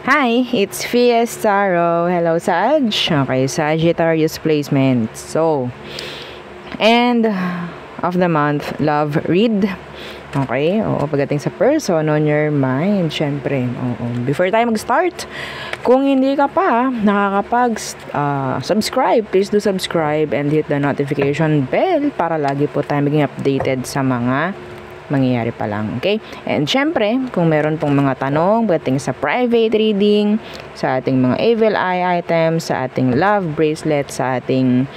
Hi, it's Fiestaro. Hello, Sag. Okay, Sagittarius placement. So, end of the month, love read. Okay, oo, pagdating sa person on your mind, syempre. Oo. Before tayo mag-start, kung hindi ka pa nakakapag-subscribe, please do subscribe and hit the notification bell para lagi po tayo maging updated sa mga mangyayari pa lang, okay? And syempre, kung meron pong mga tanong pagdating sa private reading, sa ating mga evil eye items, sa ating love bracelet, sa ating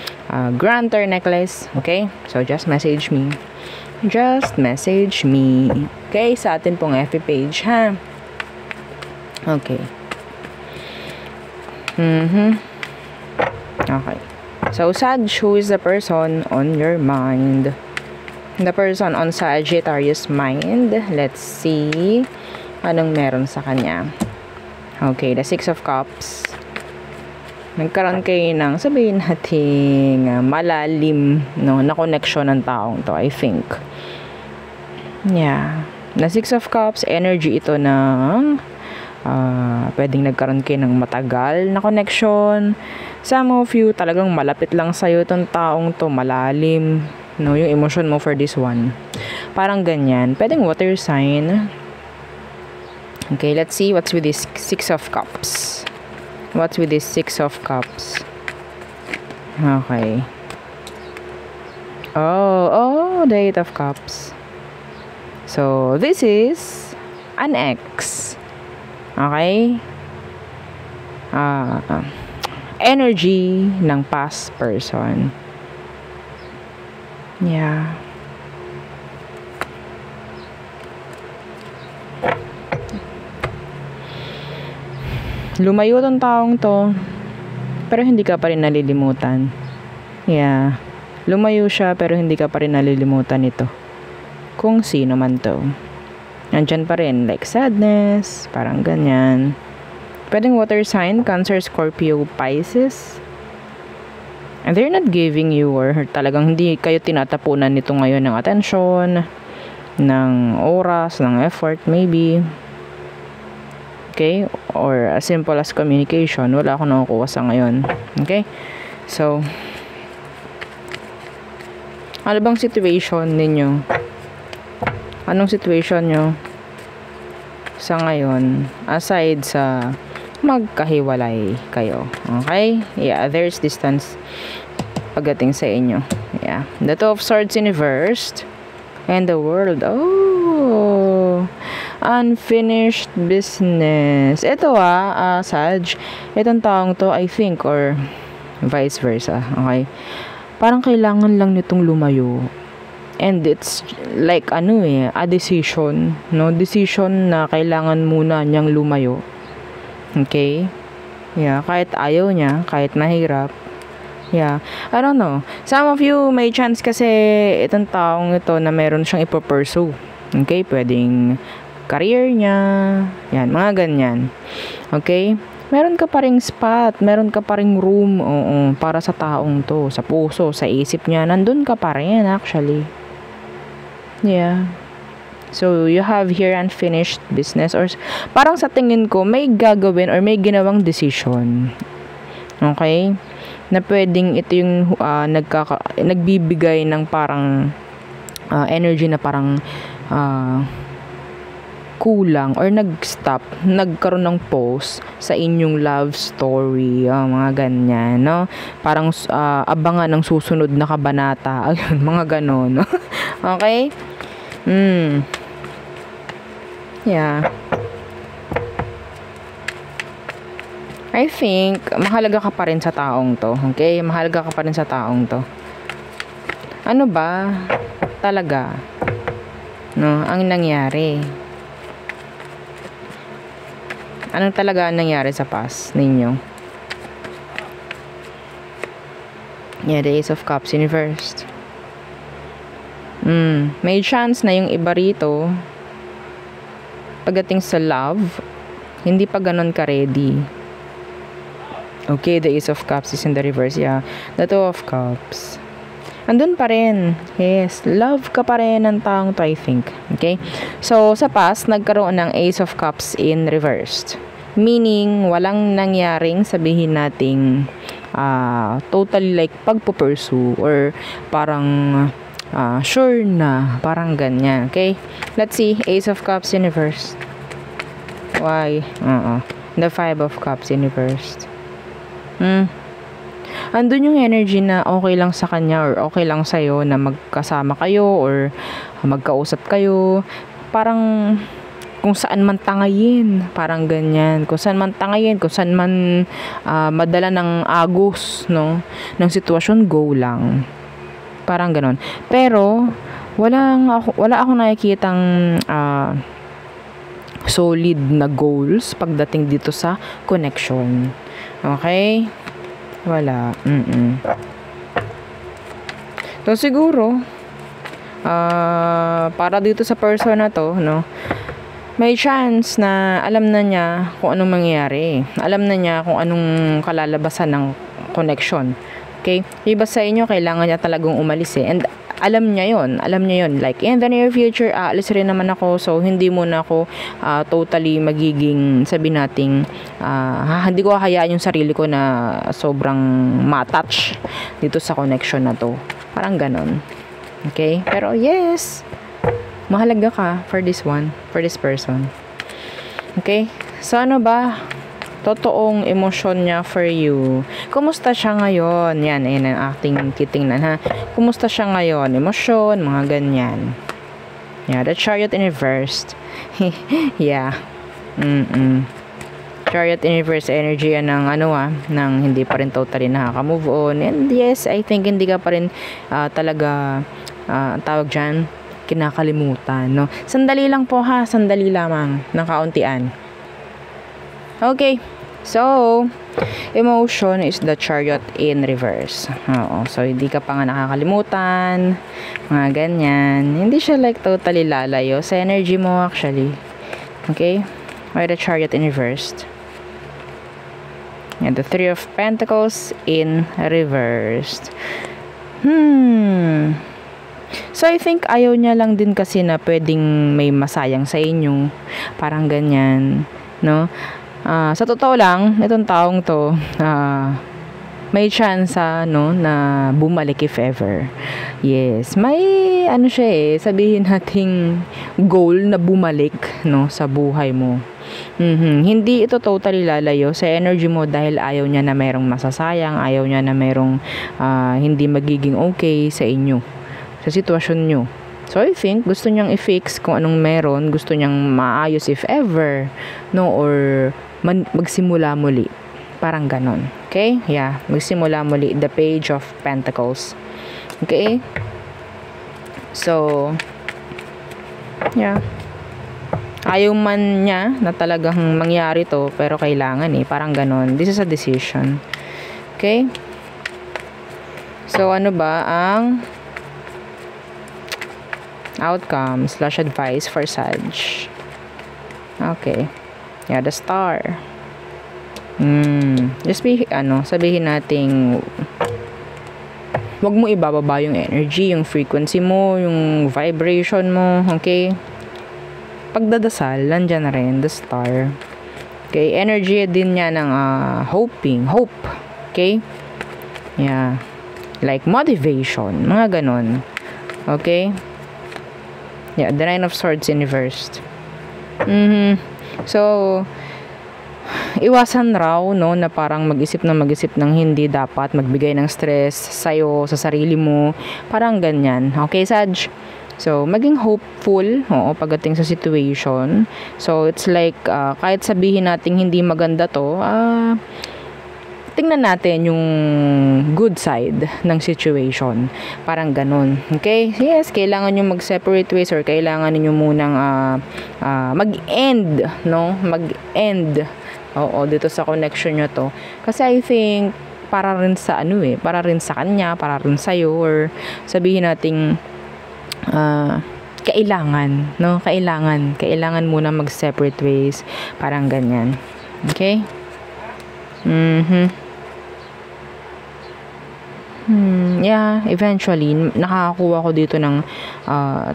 grantor necklace, okay? So, just message me. Just message me. Okay? Sa atin pong FB page, ha? Okay. Okay. So, Sag, who is the person on your mind? The person on Sagittarius mind. Let's see anong meron sa kanya. Okay, the Six of Cups. Nagkaroon kayo ng sabihin nating malalim na connection ng taong to, I think. Yeah. The Six of Cups, energy ito ng pwedeng nagkaroon kayo ng matagal na connection. Some of you talagang malapit lang sa'yo itong taong to, malalim. No, yung emotion mo for this one. Parang ganyan. Pwedeng water sign. Okay, let's see what's with this Six of Cups. What's with this Six of Cups? Okay. Oh, the Eight of Cups. So, this is an ex. Okay? Energy ng past person. Yeah. Lumayo tong taong to, pero hindi ka pa rin nalilimutan. Yeah. Lumayo siya, pero hindi ka pa rin nalilimutan ito. Kung sino man to. Nandyan pa rin, like sadness, parang ganyan. Pwedeng water sign, Cancer, Scorpio, Pisces. And they're not giving you or talagang hindi kayo tinatapunan nito ngayon ng atensyon, ng oras, ng effort maybe. Okay? Or as simple as communication. Wala akong nakukuha sa ngayon. Okay? So, ano bang situation ninyo? Anong situation nyo sa ngayon aside sa magkahiwalay kayo? Okay? Yeah, there's distance pagdating sa inyo. Yeah. The Two of Swords in reversed. And the World. Oh! Unfinished business. Ito Sag. Itong taong to, I think, or vice versa. Okay? Parang kailangan lang nitong lumayo. And it's like, a decision. No? Decision na kailangan muna niyang lumayo. Okay? Yeah, kahit ayaw niya, kahit mahirap. Yeah, I don't know. Some of you may chance kasi itong taong ito na meron siyang ipo-pursue. Okay? Pwedeng career niya. Yan, mga ganyan. Okay? Meron ka pa ring spot, meron ka pa ring room, para sa taong to, sa puso, sa isip niya. Nandun ka pa rin, actually. Yeah. So, you have here unfinished business or parang sa tingin ko, may gagawin or may ginawang decision. Okay? Na pwedeng ito yung nagbibigay ng parang energy na parang kulang or nagkaroon ng pause sa inyong love story, mga ganyan, no? Parang abangan ng susunod na kabanata, mga ganon, no? Okay? Yeah. I think, mahalaga ka pa rin sa taong to. Okay? Mahalaga ka pa rin sa taong to. Ano ba talaga, no, ang nangyari? Ano talaga ang nangyari sa past ninyo? Yeah, the Ace of Cups in reversed. May chance na yung iba rito, pagdating sa love, hindi pa ganon ka-ready. Okay, the Ace of Cups is in the reverse. Yeah, the Two of Cups. Andun pa rin. Yes, love ka pa rin ng taong to, I think. Okay? So, sa past, nagkaroon ng Ace of Cups in reversed. Meaning, walang nangyaring sabihin nating totally like pagpupursue or parang sure na, parang ganyan. Okay? Let's see, Ace of Cups in reverse. Why? The Five of Cups in reverse. Andun yung energy na okay lang sa kanya or okay lang sa'yo na magkasama kayo or magkausap kayo. Parang kung saan man tangayin, parang ganyan. Kung saan man tangayin, kung saan man madala ng agos, no, ng sitwasyon, go lang. Parang ganon. Pero wala akong nakikitang solid na goals pagdating dito sa connection. Okay? Wala. So siguro para dito sa person na to, no, may chance na alam na niya kung anong mangyayari. Alam na niya kung anong kalalabasan ng connection. Okay? Iba sa inyo, kailangan niya talagang umalis eh. And alam niya yon. Like, in the near future, aalis rin naman ako. So, hindi muna ako totally magiging, sabi nating, hindi ko hahayaan yung sarili ko na sobrang matouch dito sa connection na to. Parang ganon. Okay? Pero yes, mahalaga ka for this one, for this person. Okay? So, ano ba totoong emosyon niya for you? Kumusta siya ngayon? Yan, ayun ang ating titingnan, ha? Kumusta siya ngayon? Emosyon, mga ganyan. Yeah, the Chariot in reverse. Yeah. Chariot in reverse energy yan ng ng hindi pa rin totally nakaka-move on. And yes, I think hindi ka pa rin talaga tawag dyan, kinakalimutan, no? Sandali lang po, ha? Sandali lamang ng kauntian. Okay. So, emotion is the Chariot in reverse. Oo. So, hindi ka pa nga nakakalimutan. Mga ganyan. Hindi siya like totally lalayo sa energy mo actually. Okay? Or the Chariot in reverse. And the Three of Pentacles in reverse. So, I think ayaw niya lang din kasi na pwedeng may masayang sa inyo. Parang ganyan. No? Sa totoo lang, itong taong to, may chance no, na bumalik if ever. Yes, may siya sabihin nating goal na bumalik, no, sa buhay mo. Hindi ito totally lalayo sa energy mo dahil ayaw niya na mayroong masasayang, ayaw niya na mayroong hindi magiging okay sa inyo, sa sitwasyon nyo. So, I think, gusto niyang i-fix kung anong meron, gusto niyang maayos if ever, no, or magsimula muli. Parang ganon. Okay? Yeah, magsimula muli. The Page of Pentacles. Okay? So, yeah. Ayaw man niya na talagang mangyari to, pero kailangan parang ganon. This is a decision. Okay? So, ano ba ang outcome / advice for Sag? Okay. Yeah, the Star. Just be, sabihin nating wag mo ibababa yung energy, yung frequency mo, yung vibration mo, okay? Pagdadasal, nandyan na rin, the Star. Okay, energy din niya ng hope, okay? Yeah. Like motivation, mga ganon. Okay? Yeah, the Nine of Swords in reverse. So, iwasan raw, no, na parang mag-isip ng hindi dapat magbigay ng stress sa'yo, sa sarili mo. Parang ganyan. Okay, Sag? So, maging hopeful, pagdating sa situation. So, it's like, kahit sabihin natin hindi maganda to, tingnan natin yung good side ng situation. Parang ganun. Okay? Yes, kailangan nyo mag-separate ways or kailangan nyo munang mag-end, no? Mag-end. Oo, dito sa connection nyo to. Kasi I think, para rin sa para rin sa kanya, para rin sa'yo, or sabihin nating kailangan, no? Kailangan muna mag-separate ways. Parang ganyan. Okay? Yeah, eventually, nakakakuha ko dito ng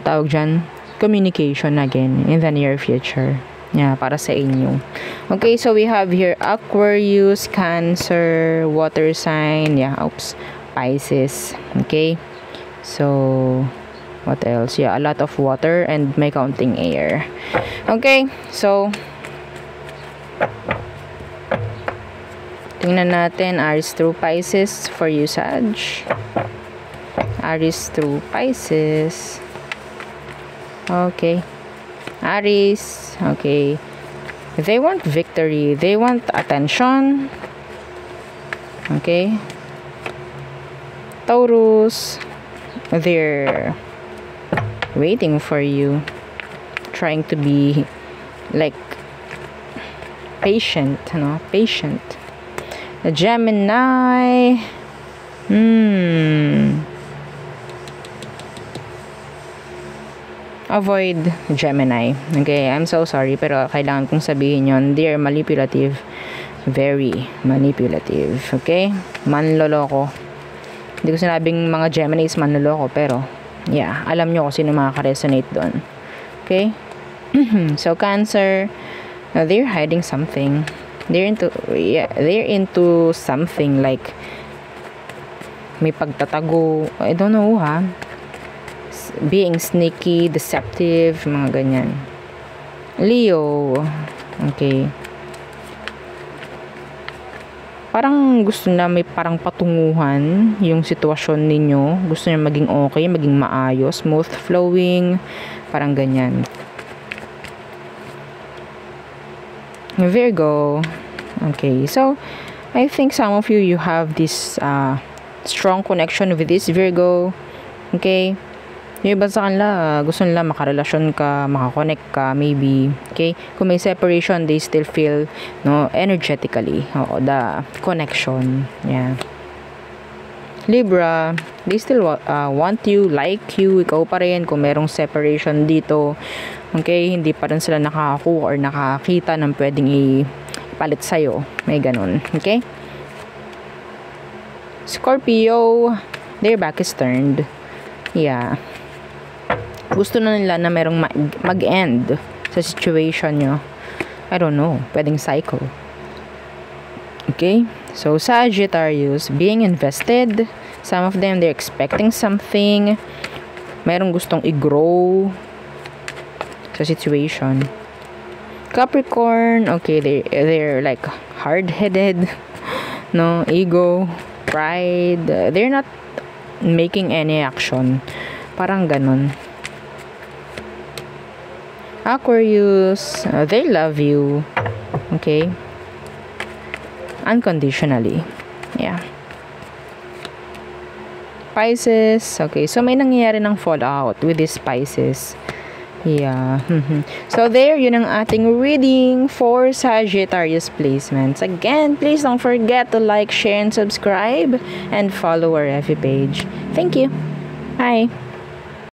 tawag dyan, communication again in the near future. Yeah, para sa inyo. Okay, so we have here Aquarius, Cancer, water sign, yeah, oops, Pisces. Okay, so what else? Yeah, a lot of water and may counting air. Okay, so tingnan natin Aries through Pisces for you, Sag. Aries through Pisces. Okay, Aries, okay, they want victory, they want attention. Okay, Taurus, they're waiting for you, trying to be like patient, patient. The Gemini, avoid Gemini. Okay, I'm so sorry, pero kailangan kong sabihin yon. They are manipulative. Very manipulative. Okay? Manloloko. Hindi ko sinabing mga Gemini is manloloko, pero yeah, alam nyo kung sino makaka-resonate doon. Okay? So, Cancer, they're hiding something. They're into something like may pagtatago. I don't know, being sneaky, deceptive, mga ganyan. Leo, okay. Parang gusto na may parang patunguhan yung sitwasyon ninyo. Gusto niya maging okay, maging maayos, smooth flowing, parang ganyan. Virgo, okay. So, I think some of you have this strong connection with this Virgo. Okay. Yung iba sa kanila, gusto nila makarelasyon ka, makakonect ka, maybe. Okay? Kung may separation, they still feel, energetically, the connection. Yeah. Libra, they still want you, like you, ikaw pa rin, kung merong separation dito. Okay? Hindi pa rin sila nakakakuha or nakakita ng pwedeng ipalit sa'yo. May ganun. Okay? Scorpio, their back is turned. Yeah. Gusto na nila na merong mag-end sa situation nyo. I don't know. Pwedeng cycle. Okay? So, Sagittarius, being invested. Some of them, they're expecting something. Merong gustong i-grow sa situation. Capricorn, okay, they're like hard-headed. Ego, pride. They're not making any action. Parang ganun. Aquarius, they love you. Okay? Unconditionally. Yeah. Pisces, okay. So, may nangyayari ng fallout with this Pisces. Yeah. So, there, yun ang ating reading for Sagittarius placements. Again, please don't forget to like, share, and subscribe, and follow our FB page. Thank you. Bye.